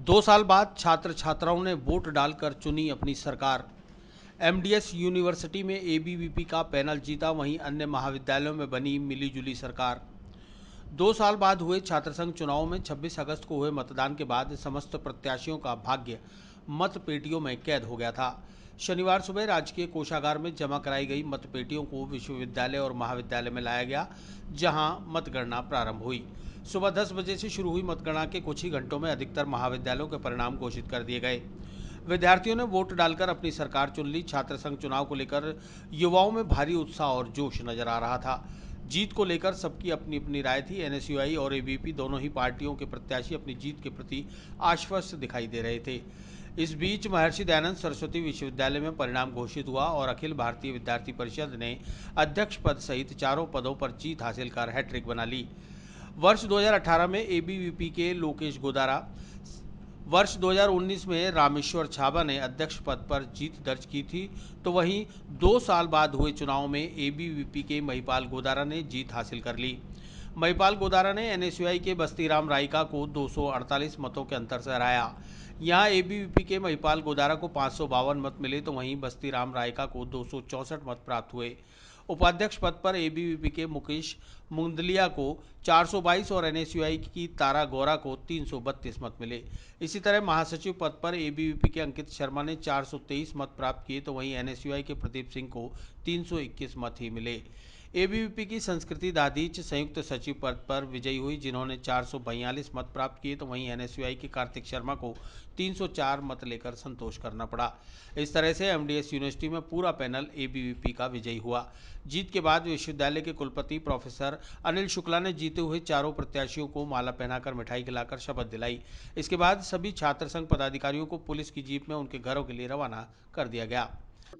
2 साल बाद छात्र छात्राओं ने वोट डालकर चुनी अपनी सरकार। एमडीएस यूनिवर्सिटी में एबीवीपी का पैनल जीता, वहीं अन्य महाविद्यालयों में बनी मिलीजुली सरकार। 2 साल बाद हुए छात्रसंघ चुनाव में 26 अगस्त को हुए मतदान के बाद समस्त प्रत्याशियों का भाग्य मत पेटियों में कैद हो गया था। शनिवार सुबह राजकीय कोषागार में जमा कराई गई मत पेटियों को विश्वविद्यालय और महाविद्यालय में लाया गया, जहां मतगणना प्रारंभ हुई। सुबह 10 बजे से शुरू हुई मतगणना के कुछ ही घंटों में अधिकतर महाविद्यालयों के परिणाम घोषित कर दिए गए। विद्यार्थियों ने वोट डालकर अपनी सरकार चुन ली। छात्रसंघ चुनाव को लेकर युवाओं में भारी उत्साह और जोश नजर आ रहा था। जीत को लेकर सबकी अपनी अपनी राय थी। एनएसयूआई और एबीवीपी दोनों ही पार्टियों के प्रत्याशी अपनी जीत के प्रति आश्वस्त दिखाई दे रहे थे। इस बीच महर्षि दयानंद सरस्वती विश्वविद्यालय में परिणाम घोषित हुआ और अखिल भारतीय विद्यार्थी परिषद ने अध्यक्ष पद सहित चारों पदों पर जीत हासिल कर हैट्रिक बना ली। वर्ष 2018 में एबीवीपी के लोकेश गोदारा, वर्ष 2019 में रामेश्वर छाबा ने अध्यक्ष पद पर जीत दर्ज की थी, तो वहीं 2 साल बाद हुए चुनाव में एबीवीपी के महिपाल गोदारा ने जीत हासिल कर ली। महिपाल गोदारा ने एनएसयूआई के बस्तीराम रायका को 248 मतों के अंतर से हराया। यहां एबीवीपी के महिपाल गोदारा को 552 मत मिले, तो वहीं बस्तीराम रायका को 264 मत प्राप्त हुए। उपाध्यक्ष पद पर एबीवीपी के मुकेश मुंदलिया को 422 और एनएसयूआई की तारा गौरा को 332 मत मिले। इसी तरह महासचिव पद पर एबीवीपी के अंकित शर्मा ने 423 मत प्राप्त किए, तो वहीं एनएसयूआई के प्रदीप सिंह को 321 मत ही मिले। एबीवीपी की संस्कृति दादीच संयुक्त सचिव पद पर विजयी हुई, जिन्होंने 442 मत प्राप्त किए, तो वहीं एनएसयूआई के कार्तिक शर्मा को 304 मत लेकर संतोष करना पड़ा। इस तरह से एमडीएस यूनिवर्सिटी में पूरा पैनल एबीवीपी का विजयी हुआ। जीत के बाद विश्वविद्यालय के कुलपति प्रोफेसर अनिल शुक्ला ने जीते हुए चारों प्रत्याशियों को माला पहनाकर मिठाई खिलाकर शपथ दिलाई। इसके बाद सभी छात्र संघ पदाधिकारियों को पुलिस की जीप में उनके घरों के लिए रवाना कर दिया गया।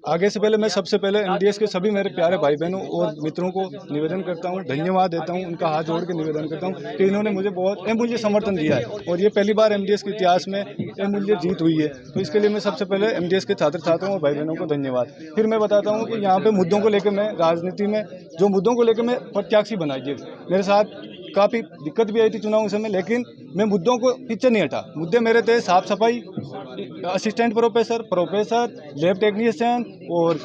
आगे से पहले मैं सबसे पहले एमडीएस के सभी मेरे प्यारे भाई बहनों और मित्रों को निवेदन करता हूं, धन्यवाद देता हूं, उनका हाथ जोड़ के निवेदन करता हूं कि इन्होंने मुझे बहुत अमूल्य समर्थन दिया है और ये पहली बार एमडीएस के इतिहास में अमूल्य जीत हुई है। तो इसके लिए मैं सबसे पहले एमडीएस के छात्र छात्राओं और भाई बहनों को धन्यवाद। फिर मैं बताता हूँ कि यहाँ पे मुद्दों को लेकर मैं राजनीति में जो मुद्दों को लेकर मैं प्रत्याशी बनाइए, मेरे साथ काफ़ी दिक्कत भी आई थी चुनाव समय, लेकिन मैं मुद्दों को पीछे नहीं हटा। मुद्दे मेरे थे साफ सफाई, असिस्टेंट प्रोफेसर, लैब टेक्नीशियन और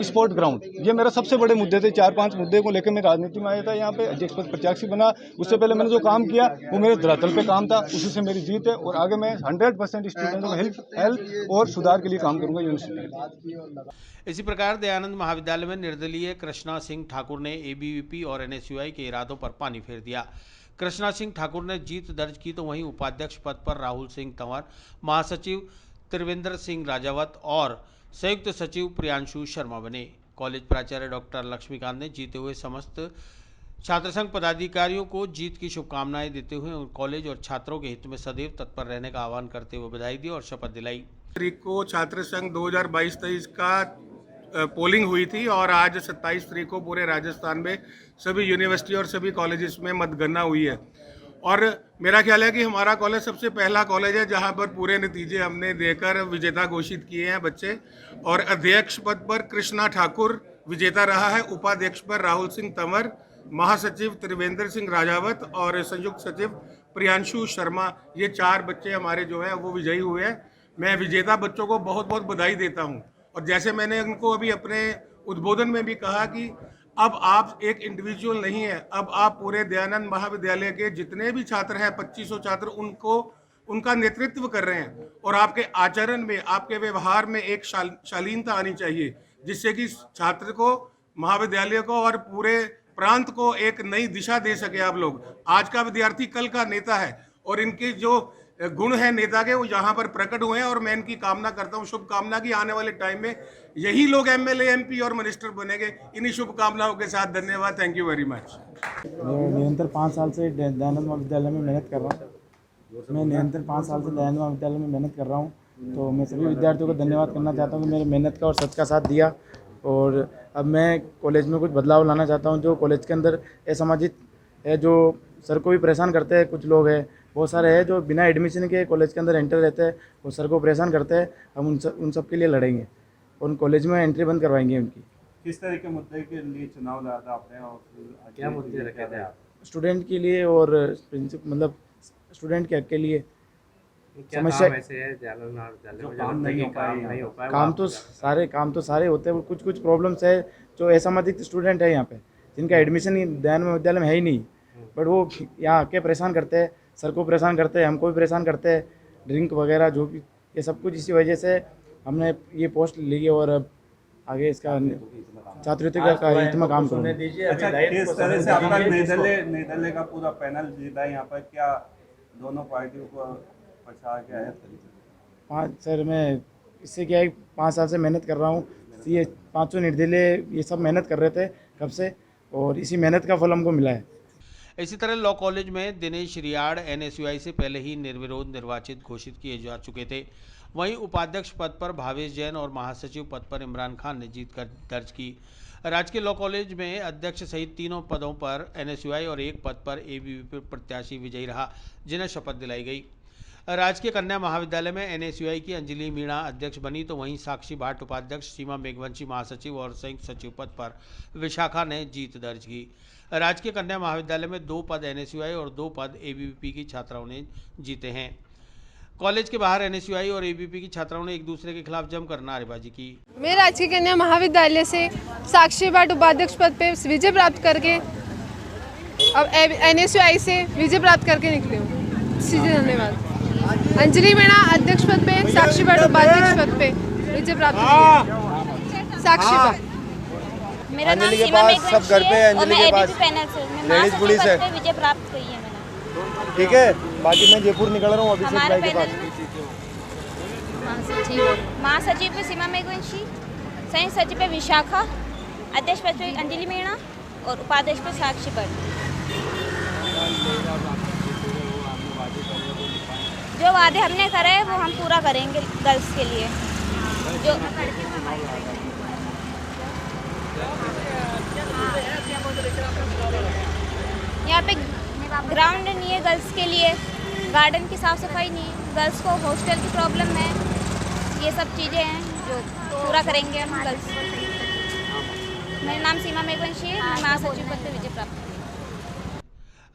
स्पोर्ट ग्राउंड। ये मेरा सबसे बड़े मुद्दे थे। 4-5 मुद्दे को लेकर मैं राजनीति में आया था। यहाँ पे अध्यक्ष पद प्रत्याशी बना। उससे पहले मैंने जो काम किया वो मेरे धरातल पे काम था, उसी से मेरी जीत है और आगे मैं 100% स्टूडेंटों को हेल्प और सुधार के लिए काम करूंगा यूनिवर्सिटी। इसी प्रकार दयानंद महाविद्यालय में निर्दलीय कृष्णा सिंह ठाकुर ने एबीवीपी और एनएसयूआई के इरादों पर पानी फेर दिया। कृष्णा सिंह ठाकुर ने जीत दर्ज की, तो वहीं उपाध्यक्ष पद पर राहुल सिंह तंवर, महासचिव त्रिवेंद्र सिंह राजावत और संयुक्त सचिव प्रियांशु शर्मा बने। कॉलेज प्राचार्य डॉक्टर लक्ष्मीकांत ने जीते हुए समस्त छात्रसंघ पदाधिकारियों को जीत की शुभकामनाएं देते हुए कॉलेज और छात्रों के हित में सदैव तत्पर रहने का आह्वान करते हुए बधाई दी और शपथ दिलाई। तारीख को छात्र संघ 2022-23 का पोलिंग हुई थी और आज 27 तारीख को पूरे राजस्थान में सभी यूनिवर्सिटी और सभी कॉलेजेस में मतगणना हुई है। और मेरा ख्याल है कि हमारा कॉलेज सबसे पहला कॉलेज है जहां पर पूरे नतीजे हमने देकर विजेता घोषित किए हैं बच्चे। और अध्यक्ष पद पर कृष्णा ठाकुर विजेता रहा है, उपाध्यक्ष पर राहुल सिंह तंवर, महासचिव त्रिवेंद्र सिंह राजावत और संयुक्त सचिव प्रियांशु शर्मा, ये 4 बच्चे हमारे जो है वो विजयी हुए हैं। मैं विजेता बच्चों को बहुत बहुत बधाई देता हूं। और जैसे मैंने उनको अभी अपने उद्बोधन में भी कहा कि अब आप एक इंडिविजुअल नहीं है, अब आप पूरे दयानंद महाविद्यालय के जितने भी छात्र हैं 2500 छात्र, उनका नेतृत्व कर रहे हैं। और आपके आचरण में, आपके व्यवहार में एक शालीनता आनी चाहिए, जिससे कि छात्र को, महाविद्यालय को और पूरे प्रांत को एक नई दिशा दे सके आप लोग। आज का विद्यार्थी कल का नेता है और इनके जो गुण है नेता के वो यहाँ पर प्रकट हुए हैं। और मैं इनकी कामना करता हूँ, शुभकामना की आने वाले टाइम में यही लोग एमएलए, एमपी और मिनिस्टर बनेंगे। इन्हीं शुभकामनाओं के साथ धन्यवाद। Thank you very much. मैं निरंतर 5 साल से दयानंद महाविद्यालय में मेहनत कर रहा हूँ। तो मैं सभी विद्यार्थियों को धन्यवाद करना चाहता हूँ कि मेरी मेहनत का और सच का साथ दिया। और अब मैं कॉलेज में कुछ बदलाव लाना चाहता हूँ। जो कॉलेज के अंदर असामाजिक है, जो सर को भी परेशान करते हैं, कुछ लोग हैं, बहुत सारे हैं जो बिना एडमिशन के कॉलेज के अंदर एंटर रहते हैं और सर को परेशान करते हैं। हम उन सब के लिए लड़ेंगे और उन कॉलेज में एंट्री बंद करवाएंगे उनकी। किस तरह के मुद्दे के लिए चुनाव लड़ा था आपने और क्या मुद्दे रखे थे आप? स्टूडेंट के लिए और प्रिंसिपल, मतलब स्टूडेंट के हक के लिए। क्या समस्या काम ऐसे है जालंधर विद्यालय जो में काम जब तक नहीं ये हो पाए काम यहाँ नहीं हो पे? पाया काम तो सारे होते हैं, कुछ कुछ प्रॉब्लम्स है जो असामाजिक स्टूडेंट है यहाँ पे जिनका एडमिशन ही दयानंद विद्यालय में है ही नहीं, बट वो यहाँ आके परेशान करते हैं, सर को परेशान करते हैं, हमको भी परेशान करते हैं, ड्रिंक वगैरह जो भी, ये सब कुछ इसी वजह से हमने ये पोस्ट ली है और अब आगे इसका छात्रवृत्ति का हित में काम करूँगा। अच्छा, किस तरह से आपका निर्दलीय का पूरा पैनल जीता है यहाँ पर? क्या दोनों पार्टियों को पछा के आया? सर मैं इससे क्या है 5 साल से मेहनत कर रहा हूँ, ये पांचों निर्दलीय ये सब मेहनत कर रहे थे कब से, और इसी मेहनत का फल हमको मिला है। इसी तरह लॉ कॉलेज में दिनेश रियाड़ एनएसयूआई से पहले ही निर्विरोध निर्वाचित घोषित किए जा चुके थे। वहीं उपाध्यक्ष पद पर भावेश जैन और महासचिव पद पर इमरान खान ने जीत दर्ज की। राजकीय लॉ कॉलेज में अध्यक्ष सहित तीनों पदों पर एनएसयूआई और एक पद पर एबीवीपी प्रत्याशी विजयी रहा, जिन्हें शपथ दिलाई गई। राजकीय कन्या महाविद्यालय में एनएसयूआई की अंजलि मीणा अध्यक्ष बनी, तो वहीं साक्षी भाट उपाध्यक्ष, सीमा मेघवंशी महासचिव और संयुक्त सचिव पद पर विशाखा ने जीत दर्ज की। राजकीय कन्या महाविद्यालय में 2 पद एनएसयूआई और 2 पद एबीवीपी की छात्राओं ने जीते हैं। कॉलेज के बाहर एनएसयूआई और एबीवीपी की छात्राओं ने एक दूसरे के खिलाफ जमकर नारेबाजी की। मैं राजकीय कन्या महाविद्यालय से साक्षी भाट उपाध्यक्ष पद पे विजय प्राप्त करके अब एनएसयूआई से विजय प्राप्त करके निकले हूँ। सीधे धन्यवाद। अंजलि मीणा अध्यक्ष पद पे, साक्षी भाट उपाध्यक्ष पद पे विजय प्राप्त की। साक्षी भाट। मेरा नाम सीमा मेघवंशी है और मैं एबीपी पैनल से लेडीज पुलिस है विजय प्राप्त की है मैंने। ठीक है, बाकी मैं जयपुर निकल रहा हूँ अभी हमारे पैनल महासचिव पे सीमा मेघवंशी, संयुक्त सचिव पे विशाखा, अध्यक्ष पद पे अंजलि मीणा और उपाध्यक्ष पे साक्षी भाट। जो वादे हमने करे हैं वो हम पूरा करेंगे गर्ल्स के लिए। जो यहाँ पे ग्राउंड नहीं है गर्ल्स के लिए, गार्डन की साफ सफाई नहीं है, गर्ल्स को हॉस्टल की प्रॉब्लम है, ये सब चीज़ें हैं जो पूरा करेंगे हम गर्ल्स। मेरा नाम सीमा मेघवंशी है, मैं महासचिव पद पर विजय प्राप्त की।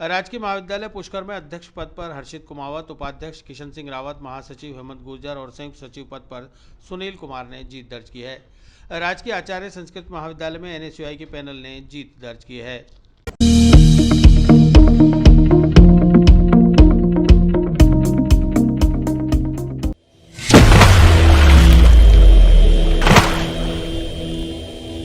राजकीय महाविद्यालय पुष्कर में अध्यक्ष पद पर हर्षित कुमावत, उपाध्यक्ष किशन सिंह रावत, महासचिव हेमंत गुर्जर और संयुक्त सचिव पद पर सुनील कुमार ने जीत दर्ज की है। राजकीय आचार्य संस्कृत महाविद्यालय में एनएसयूआई के पैनल ने जीत दर्ज की है।